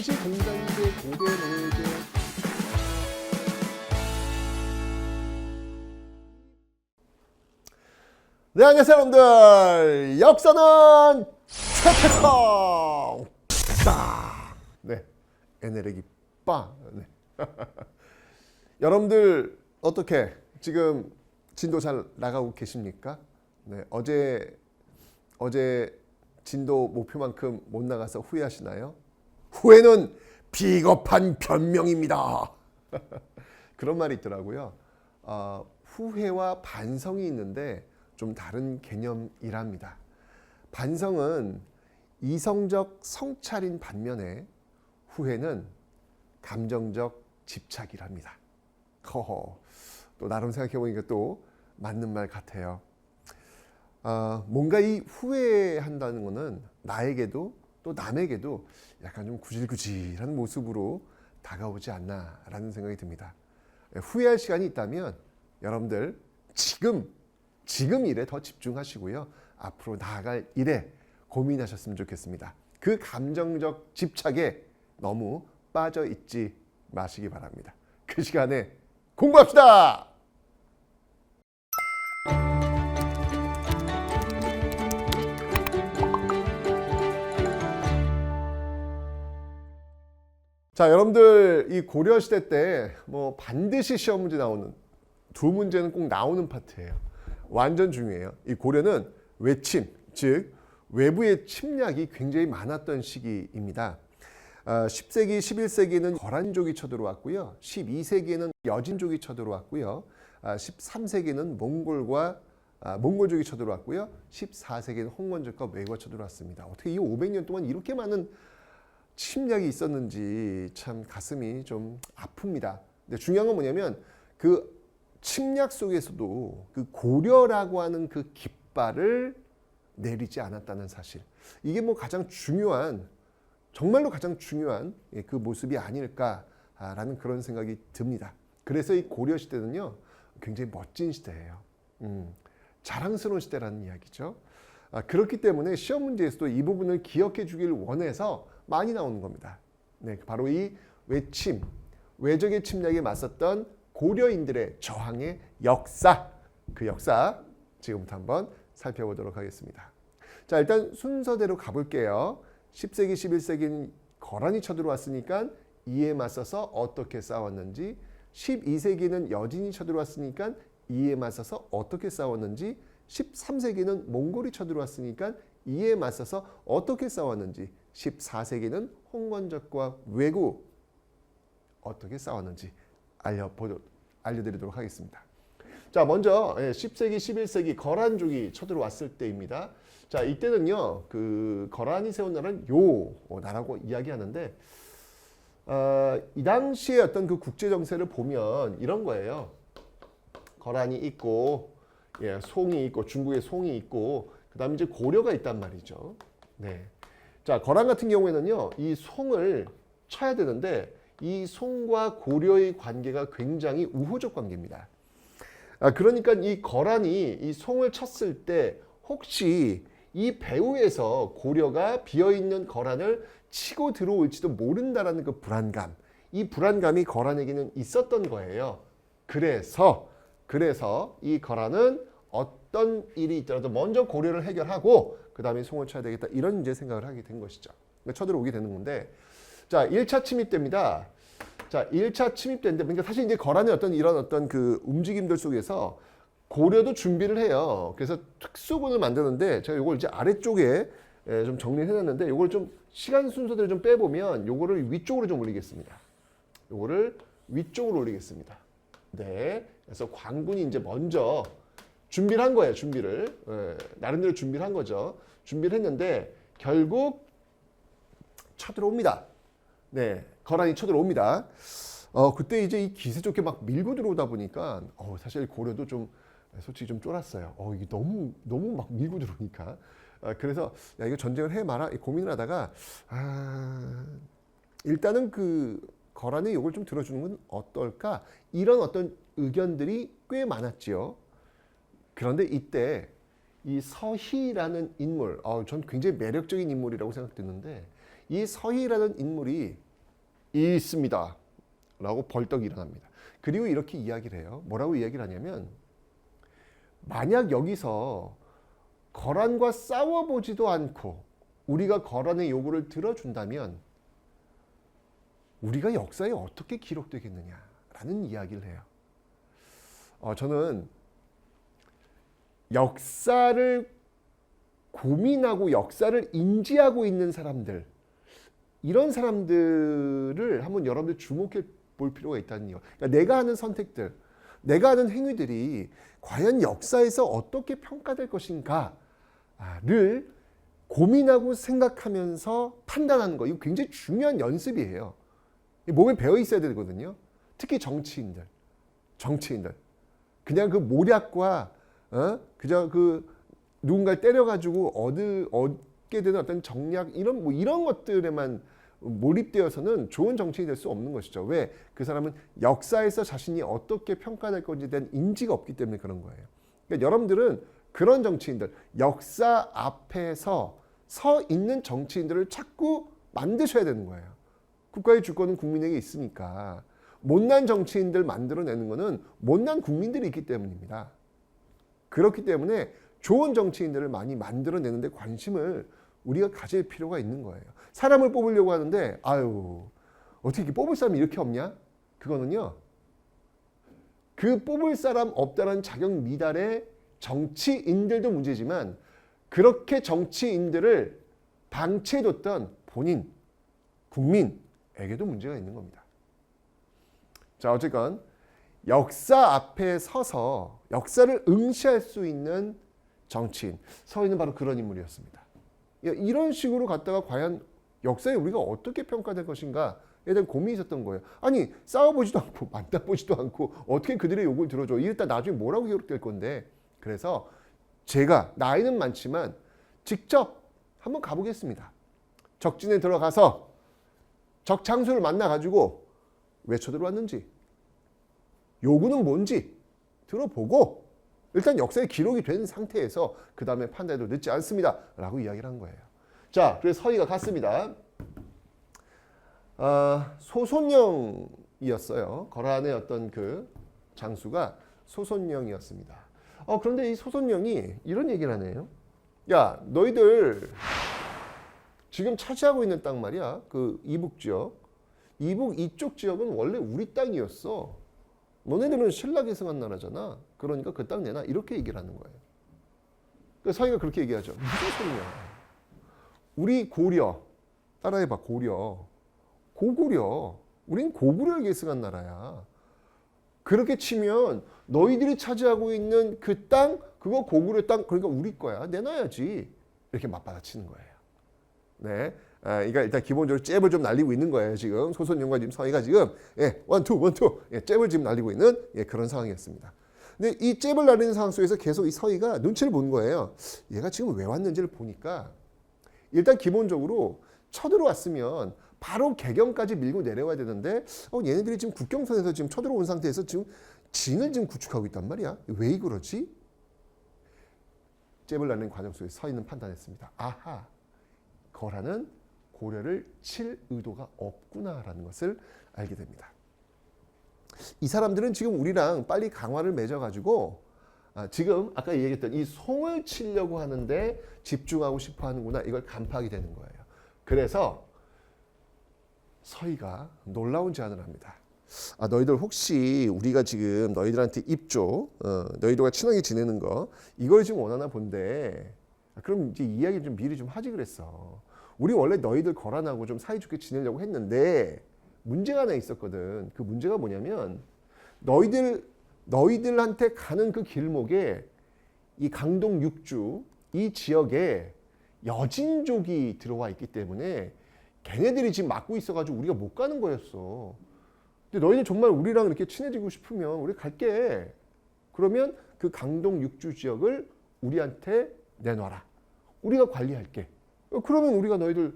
당시 공산제 고대 노예제 네, 안녕하세요 여러분들. 역사는 최태성 네, 에네르기 빠 네. 여러분들 어떻게 지금 진도 잘 나가고 계십니까? 네, 어제 진도 목표만큼 못 나가서 후회하시나요? 후회는 비겁한 변명입니다. 그런 말이 있더라고요. 후회와 반성이 있는데 좀 다른 개념이랍니다. 반성은 이성적 성찰인 반면에 후회는 감정적 집착이랍니다. 또 나름 생각해 보니까 또 맞는 말 같아요. 뭔가 이 후회한다는 것은 나에게도 또 남에게도 약간 좀 구질구질한 모습으로 다가오지 않나라는 생각이 듭니다. 후회할 시간이 있다면 여러분들 지금 일에 더 집중하시고요. 앞으로 나아갈 일에 고민하셨으면 좋겠습니다. 그 감정적 집착에 너무 빠져 있지 마시기 바랍니다. 그 시간에 공부합시다. 자, 여러분들 이 고려 시대 때 뭐 반드시 시험 문제 나오는 두 문제는 꼭 나오는 파트예요. 완전 중요해요. 이 고려는 외침, 즉 외부의 침략이 굉장히 많았던 시기입니다. 10세기, 11세기에는 거란족이 쳐들어왔고요. 12세기에는 여진족이 쳐들어왔고요. 13세기에는 몽골족이 쳐들어왔고요. 14세기에는 홍건족과 왜구가 쳐들어왔습니다. 어떻게 이 500년 동안 이렇게 많은 침략이 있었는지 참 가슴이 좀 아픕니다. 근데 중요한 건 뭐냐면 그 침략 속에서도 그 고려라고 하는 그 깃발을 내리지 않았다는 사실. 이게 뭐 가장 중요한, 정말로 가장 중요한 그 모습이 아닐까라는 그런 생각이 듭니다. 그래서 이 고려 시대는요, 굉장히 멋진 시대예요. 자랑스러운 시대라는 이야기죠. 그렇기 때문에 시험 문제에서도 이 부분을 기억해 주길 원해서 많이 나오는 겁니다. 네, 바로 이 외침, 외적의 침략에 맞섰던 고려인들의 저항의 역사, 그 역사 지금부터 한번 살펴보도록 하겠습니다. 자, 일단 순서대로 가볼게요. 10세기, 11세기는 거란이 쳐들어왔으니까 이에 맞서서 어떻게 싸웠는지, 12세기는 여진이 쳐들어왔으니까 이에 맞서서 어떻게 싸웠는지, 13세기는 몽골이 쳐들어왔으니까 이에 맞서서 어떻게 싸웠는지, 14세기는 홍건적과 왜구 어떻게 싸웠는지 알려드리도록 하겠습니다. 자, 먼저 10세기, 11세기 거란족이 쳐들어왔을 때입니다. 자, 이때는요, 그 거란이 세운 나라는 요 나라고 이야기하는데, 이 당시의 어떤 그 국제 정세를 보면 이런 거예요. 거란이 있고, 송이 있고, 중국에 송이 있고, 그다음에 이제 고려가 있단 말이죠. 네. 자, 거란 같은 경우에는요, 이 송을 쳐야 되는데 이 송과 고려의 관계가 굉장히 우호적 관계입니다. 그러니까 이 거란이 이 송을 쳤을 때 혹시 이 배후에서 고려가 비어있는 거란을 치고 들어올지도 모른다라는 그 불안감, 이 불안감이 거란에게는 있었던 거예요. 그래서 이 거란은 어떤 일이 있더라도 먼저 고려를 해결하고 그 다음에 송을 쳐야 되겠다, 이런 이제 생각을 하게 된 것이죠. 쳐들어오게 되는 건데, 자, 1차 침입 때입니다. 자, 1차 침입 때인데, 그러니까 사실 이제 거란의 이런 어떤 그 움직임들 속에서 고려도 준비를 해요. 그래서 특수군을 만드는데, 제가 이걸 이제 아래쪽에 좀 정리를 해놨는데, 이걸 좀 시간 순서대로 좀 빼보면, 요거를 위쪽으로 좀 올리겠습니다. 요거를 위쪽으로 올리겠습니다. 네. 그래서 광군이 이제 먼저 준비를 한 거예요. 나름대로 준비를 한 거죠. 준비를 했는데 결국 쳐들어옵니다. 네, 거란이 쳐들어옵니다. 그때 이제 이 기세 좋게 막 밀고 들어오다 보니까 사실 고려도 좀 솔직히 좀 쫄았어요. 이게 너무 막 밀고 들어오니까. 그래서 야, 이거 전쟁을 해 마라 고민을 하다가 일단은 그 거란의 욕을 좀 들어주는 건 어떨까? 이런 어떤 의견들이 꽤 많았지요. 그런데 이때 이 서희라는 인물, 전 굉장히 매력적인 인물이라고 생각됐는데, 이 서희라는 인물이 있습니다. 라고 벌떡 일어납니다. 그리고 이렇게 이야기를 해요. 뭐라고 이야기를 하냐면 만약 여기서 거란과 싸워보지도 않고 우리가 거란의 요구를 들어준다면 우리가 역사에 어떻게 기록되겠느냐라는 이야기를 해요. 저는 역사를 고민하고 역사를 인지하고 있는 사람들, 이런 사람들을 한번 여러분들 주목해 볼 필요가 있다는 이유. 그러니까 내가 하는 선택들, 내가 하는 행위들이 과연 역사에서 어떻게 평가될 것인가를 고민하고 생각하면서 판단하는 거, 이거 굉장히 중요한 연습이에요. 몸에 배어 있어야 되거든요. 특히 정치인들. 그냥 그 모략과 그저 그 누군가를 때려가지고 얻게 되는 어떤 정략 이런 것들에만 몰입되어서는 좋은 정치인이 될 수 없는 것이죠. 왜? 그 사람은 역사에서 자신이 어떻게 평가될 건지에 대한 인지가 없기 때문에 그런 거예요. 그러니까 여러분들은 그런 정치인들, 역사 앞에서 서 있는 정치인들을 자꾸 만드셔야 되는 거예요. 국가의 주권은 국민에게 있으니까 못난 정치인들 만들어내는 것은 못난 국민들이 있기 때문입니다. 그렇기 때문에 좋은 정치인들을 많이 만들어내는 데 관심을 우리가 가질 필요가 있는 거예요. 사람을 뽑으려고 하는데 어떻게 뽑을 사람이 이렇게 없냐? 그거는요. 그 뽑을 사람 없다는 자격 미달의 정치인들도 문제지만 그렇게 정치인들을 방치해뒀던 본인, 국민에게도 문제가 있는 겁니다. 자, 어쨌건 역사 앞에 서서 역사를 응시할 수 있는 정치인, 서인은 바로 그런 인물이었습니다. 이런 식으로 갔다가 과연 역사에 우리가 어떻게 평가될 것인가에 대한 고민이 있었던 거예요. 아니 싸워보지도 않고 만나보지도 않고 어떻게 그들의 요구를 들어줘. 이랬다 나중에 뭐라고 기록될 건데. 그래서 제가 나이는 많지만 직접 한번 가보겠습니다. 적진에 들어가서 적 장수를 만나가지고 왜 쳐들어왔는지 요구는 뭔지 들어보고 일단 역사에 기록이 된 상태에서 그 다음에 판단해도 늦지 않습니다. 라고 이야기를 한 거예요. 자, 그래서 서희가 갔습니다. 소손영이었어요. 거란의 어떤 그 장수가 소손영이었습니다. 그런데 이 소손영이 이런 얘기를 하네요. 야, 너희들 지금 차지하고 있는 땅 말이야. 그 이북 지역. 이북 이쪽 지역은 원래 우리 땅이었어. 너네들은 신라 계승한 나라잖아. 그러니까 그 땅 내놔. 이렇게 얘기를 하는 거예요. 그러니까 서희가 그렇게 얘기하죠. 무슨 소리냐. 우리 고려. 따라해봐. 고구려. 우린 고구려를 계승한 나라야. 그렇게 치면 너희들이 차지하고 있는 그 땅, 그거 고구려 땅, 그러니까 우리 거야. 내놔야지. 이렇게 맞받아치는 거예요. 네. 그러니까 일단 기본적으로 잽을 좀 날리고 있는 거예요. 지금 소손영과 지금 서희가 지금 원투 잽을 지금 날리고 있는 그런 상황이었습니다. 근데 이 잽을 날리는 상황 속에서 계속 이 서희가 눈치를 본 거예요. 얘가 지금 왜 왔는지를 보니까 일단 기본적으로 쳐들어왔으면 바로 개경까지 밀고 내려와야 되는데 얘네들이 지금 국경선에서 지금 쳐들어온 상태에서 지금 진을 지금 구축하고 있단 말이야. 왜 그러지? 잽을 날리는 과정 속에서 서희는 판단했습니다. 아하, 거란은 고려를 칠 의도가 없구나라는 것을 알게 됩니다. 이 사람들은 지금 우리랑 빨리 강화를 맺어가지고 지금 아까 얘기했던 이 송을 치려고 하는데 집중하고 싶어 하는구나, 이걸 간파하게 되는 거예요. 그래서 서희가 놀라운 제안을 합니다. 너희들 혹시 우리가 지금 너희들한테 입조, 너희들과 친하게 지내는 거 이걸 지금 원하나 본데, 그럼 이제 이야기 좀 미리 좀 하지 그랬어. 우리 원래 너희들 거란하고 좀 사이좋게 지내려고 했는데 문제가 하나 있었거든. 그 문제가 뭐냐면 너희들한테 가는 그 길목에 이 강동 6주 이 지역에 여진족이 들어와 있기 때문에 걔네들이 지금 막고 있어가지고 우리가 못 가는 거였어. 근데 너희는 정말 우리랑 이렇게 친해지고 싶으면 우리 갈게. 그러면 그 강동 6주 지역을 우리한테 내놔라. 우리가 관리할게. 그러면 우리가 너희들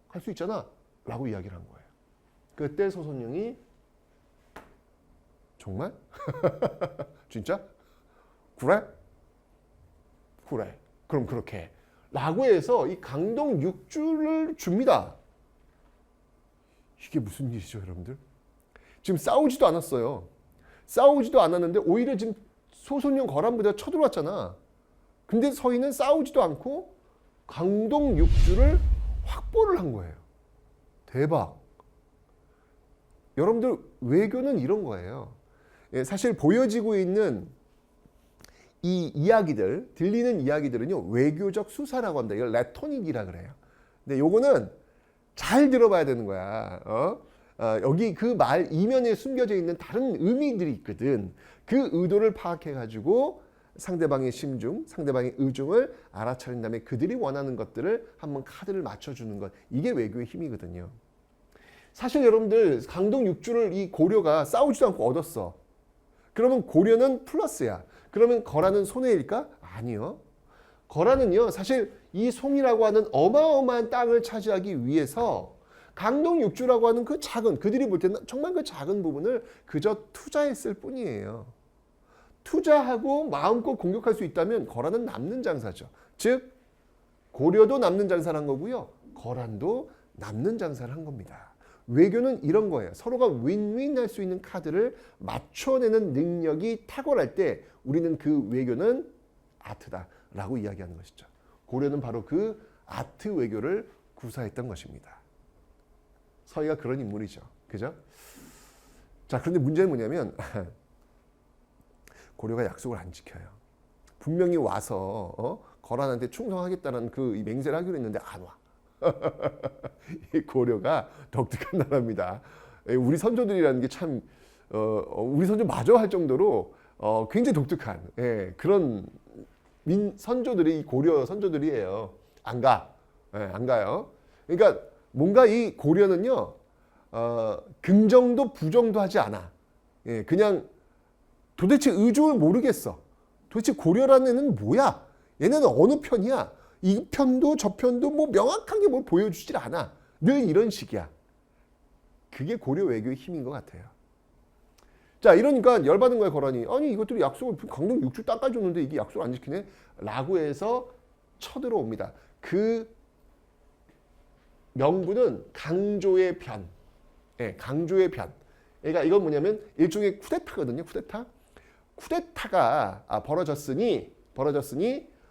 갈 수 있잖아. 라고 이야기를 한 거예요. 그때 소손영이 정말? 진짜? 그래? 그럼 그렇게. 라고 해서 이 강동 6주를 줍니다. 이게 무슨 일이죠, 여러분들? 지금 싸우지도 않았어요. 싸우지도 않았는데 오히려 지금 소송령 거란부대가 쳐들어왔잖아. 근데 서인은 싸우지도 않고 강동 6주를 확보를 한 거예요. 대박. 여러분들 외교는 이런 거예요. 사실 보여지고 있는 이 이야기들, 들리는 이야기들은요, 외교적 수사라고 합니다. 이걸 레토닉이라 그래요. 근데 요거는 잘 들어봐야 되는 거야. 여기 그 말 이면에 숨겨져 있는 다른 의미들이 있거든. 그 의도를 파악해가지고 상대방의 심중, 상대방의 의중을 알아차린 다음에 그들이 원하는 것들을 한번 카드를 맞춰주는 것. 이게 외교의 힘이거든요. 사실 여러분들 강동 6주를 이 고려가 싸우지도 않고 얻었어. 그러면 고려는 플러스야. 그러면 거란은 손해일까? 아니요. 거란은요, 사실 이 송이라고 하는 어마어마한 땅을 차지하기 위해서 강동 6주라고 하는 그 작은, 그들이 볼 때는 정말 그 작은 부분을 그저 투자했을 뿐이에요. 투자하고 마음껏 공격할 수 있다면 거란은 남는 장사죠. 즉 고려도 남는 장사를 한 거고요. 거란도 남는 장사를 한 겁니다. 외교는 이런 거예요. 서로가 윈윈할 수 있는 카드를 맞춰내는 능력이 탁월할 때 우리는 그 외교는 아트다라고 이야기하는 것이죠. 고려는 바로 그 아트 외교를 구사했던 것입니다. 서희가 그런 인물이죠. 그죠? 자, 그런데 문제는 뭐냐면 고려가 약속을 안 지켜요. 분명히 와서 거란한테 충성하겠다는 그 맹세를 하기로 했는데 안 와. 이 고려가 독특한 나라입니다. 우리 선조들이라는 게 참 우리 선조 마저 할 정도로 굉장히 독특한 그런 선조들이 고려 선조들이에요. 안 가. 안 가요. 그러니까 뭔가 이 고려는요 긍정도 부정도 하지 않아. 그냥 도대체 의중을 모르겠어. 도대체 고려라는 애는 뭐야? 얘네는 어느 편이야? 이 편도 저 편도 뭐 명확하게 뭘 보여주질 않아. 늘 이런 식이야. 그게 고려 외교의 힘인 것 같아요. 자, 이러니까 열받은 거야, 거란이. 아니, 이것들이 약속을 강동 6주 땅까지 줬는데 이게 약속을 안 지키네? 라고 해서 쳐들어옵니다. 그 명분은 강조의 편. 강조의 편. 그러니까 이건 뭐냐면 일종의 쿠데타거든요, 쿠데타. 쿠데타가 벌어졌으니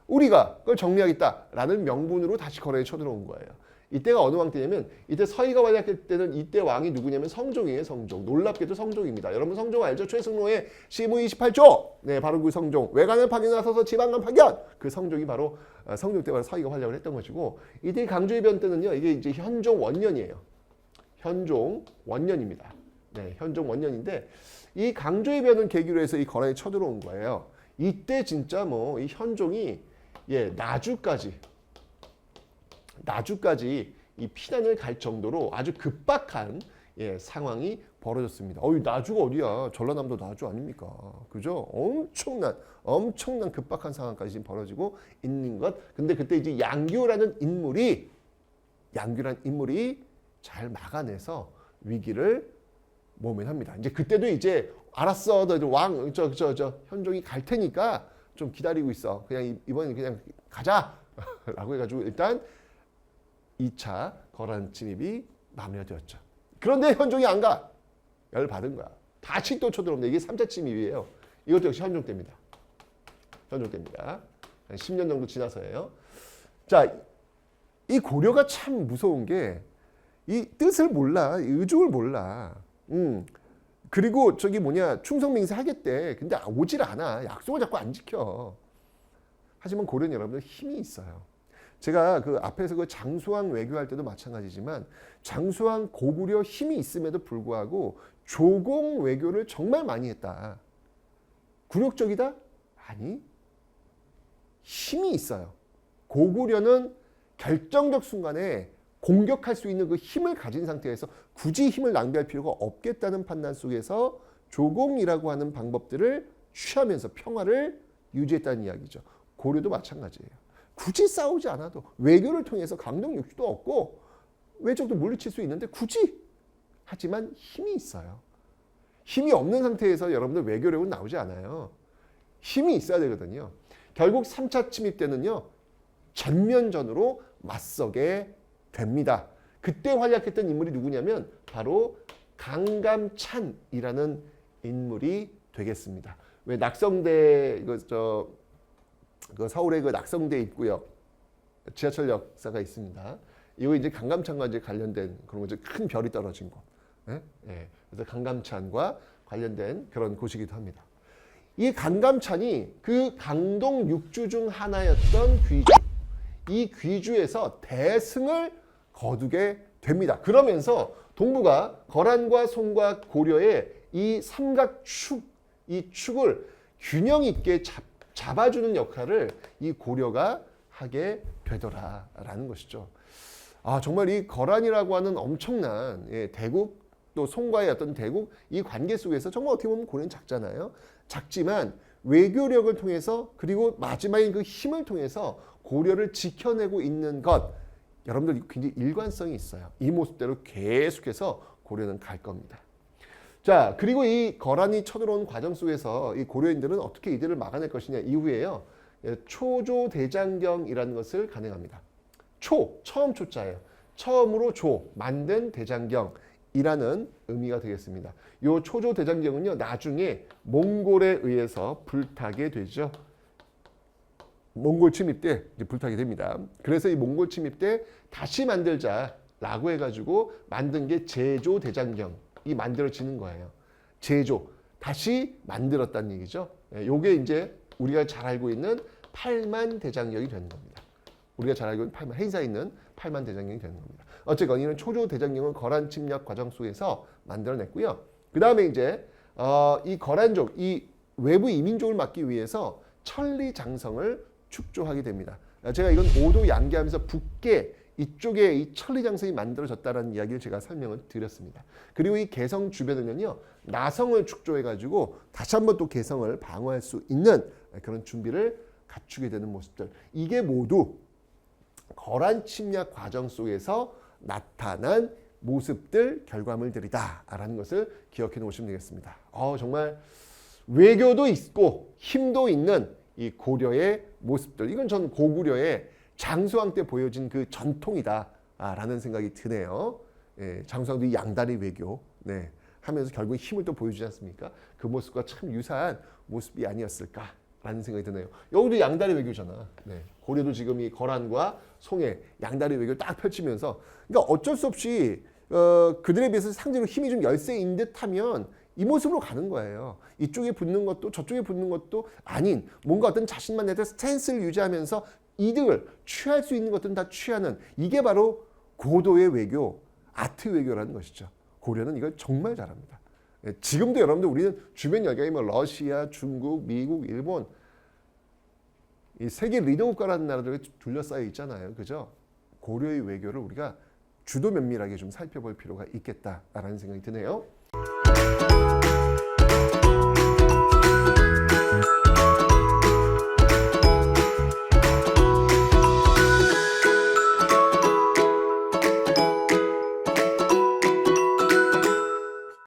우리가 그걸 정리하겠다라는 명분으로 다시 거래에 쳐들어온 거예요. 이때가 어느 왕 때냐면 이때 서희가 활약할 때는 이때 왕이 누구냐면 성종이에요. 성종. 놀랍게도 성종입니다. 여러분 성종 알죠? 최승로의 시무 28조. 네, 바로 그 성종. 외관을 파견 나서서 지방간 파견. 그 성종이 바로 성종 때 바로 서희가 활약을 했던 것이고 이때 강조의 변 때는요. 이게 이제 현종 원년이에요. 현종 원년입니다. 네, 현종 원년인데 이 강조의 변을 계기로 해서 이 거래에 쳐들어온 거예요. 이때 진짜 뭐 이 현종이 나주까지 이 피난을 갈 정도로 아주 급박한 상황이 벌어졌습니다. 나주가 어디야? 전라남도 나주 아닙니까? 그죠? 엄청난 급박한 상황까지 지금 벌어지고 있는 것. 근데 그때 이제 양규라는 인물이 잘 막아내서 위기를 모면합니다. 이제 그때도 이제 알았어, 너 왕, 현종이 갈 테니까 좀 기다리고 있어. 그냥 이번엔 그냥 가자. 라고 해가지고 일단 2차 거란 침입이 마무리가 되었죠. 그런데 현종이 안 가. 열받은 거야. 다시 또 쳐들어옵니다. 이게 3차 침입이에요. 이것도 역시 현종 때입니다. 현종 때입니다. 10년 정도 지나서예요. 자, 이 고려가 참 무서운 게 이 뜻을 몰라. 의중을 몰라. 그리고 충성맹세 하겠대. 근데 오질 않아. 약속을 자꾸 안 지켜. 하지만 고려는 여러분들 힘이 있어요. 제가 그 앞에서 그 장수왕 외교할 때도 마찬가지지만 장수왕 고구려 힘이 있음에도 불구하고 조공 외교를 정말 많이 했다. 굴욕적이다? 아니. 힘이 있어요. 고구려는 결정적 순간에 공격할 수 있는 그 힘을 가진 상태에서 굳이 힘을 낭비할 필요가 없겠다는 판단 속에서 조공이라고 하는 방법들을 취하면서 평화를 유지했다는 이야기죠. 고려도 마찬가지예요. 굳이 싸우지 않아도 외교를 통해서 강동 6주도 얻고 외적도 물리칠 수 있는데 굳이 하지만 힘이 있어요. 힘이 없는 상태에서 여러분들 외교력은 나오지 않아요. 힘이 있어야 되거든요. 결국 3차 침입 때는요. 전면전으로 맞서게 됩니다. 그때 활약했던 인물이 누구냐면 바로 강감찬이라는 인물이 되겠습니다. 왜 낙성대 그 서울의 그 낙성대 입구역 지하철역사가 있습니다. 이거 이제 강감찬과 이제 관련된 그런 거죠. 큰 별이 떨어진 곳. 예? 예. 그래서 강감찬과 관련된 그런 곳이기도 합니다. 이 강감찬이 그 강동 6주 중 하나였던 귀주. 이 귀주에서 대승을 거두게 됩니다. 그러면서 동부가 거란과 송과 고려의 이 삼각축, 이 축을 균형 있게 잡아주는 역할을 이 고려가 하게 되더라라는 것이죠. 아, 정말 이 거란이라고 하는 엄청난 대국 또 송과의 어떤 대국 이 관계 속에서 정말 어떻게 보면 고려는 작잖아요. 작지만 외교력을 통해서 그리고 마지막에 그 힘을 통해서 고려를 지켜내고 있는 것 여러분들 굉장히 일관성이 있어요. 이 모습대로 계속해서 고려는 갈 겁니다. 자, 그리고 이 거란이 쳐들어온 과정 속에서 이 고려인들은 어떻게 이들을 막아낼 것이냐 이후에요. 초조대장경이라는 것을 간행합니다. 처음 초자예요. 처음으로 만든 대장경이라는 의미가 되겠습니다. 이 초조대장경은요, 나중에 몽골에 의해서 불타게 되죠. 몽골 침입 때 이제 불타게 됩니다. 그래서 이 몽골 침입 때 다시 만들자라고 해가지고 만든 게 제조대장경이 만들어지는 거예요. 다시 만들었다는 얘기죠. 요게 이제 우리가 잘 알고 있는 팔만대장경이 되는 겁니다. 우리가 잘 알고 있는 행사에 있는 팔만대장경이 되는 겁니다. 어쨌건 이런 초조대장경은 거란 침략 과정 속에서 만들어냈고요. 그 다음에 이제 이 거란족, 이 외부 이민족을 막기 위해서 천리장성을 축조하게 됩니다. 제가 이건 오도 양계하면서 북계 이쪽에 이 천리장성이 만들어졌다는 이야기를 제가 설명을 드렸습니다. 그리고 이 개성 주변에는요, 나성을 축조해가지고 다시 한번 또 개성을 방어할 수 있는 그런 준비를 갖추게 되는 모습들. 이게 모두 거란 침략 과정 속에서 나타난 모습들, 결과물들이다라는 것을 기억해 놓으시면 되겠습니다. 정말 외교도 있고 힘도 있는 이 고려의 모습들. 이건 전 고구려의 장수왕 때 보여진 그 전통이다라는 생각이 드네요. 장수왕도 이 양다리 외교 하면서 결국 힘을 또 보여주지 않습니까? 그 모습과 참 유사한 모습이 아니었을까라는 생각이 드네요. 여기도 양다리 외교잖아. 고려도 지금 이 거란과 송의 양다리 외교를 딱 펼치면서, 그러니까 어쩔 수 없이 그들에 비해서 상대적으로 힘이 좀 열세인 듯하면 이 모습으로 가는 거예요. 이쪽에 붙는 것도 저쪽에 붙는 것도 아닌 뭔가 어떤 자신만의 스탠스를 유지하면서 이득을 취할 수 있는 것들은 다 취하는, 이게 바로 고도의 외교, 아트 외교라는 것이죠. 고려는 이걸 정말 잘합니다. 지금도 여러분들 우리는 주변 열강이 뭐 러시아, 중국, 미국, 일본 이 세계 리더 국가라는 나라들에 둘러싸여 있잖아요. 그죠? 고려의 외교를 우리가 주도 면밀하게 좀 살펴볼 필요가 있겠다라는 생각이 드네요.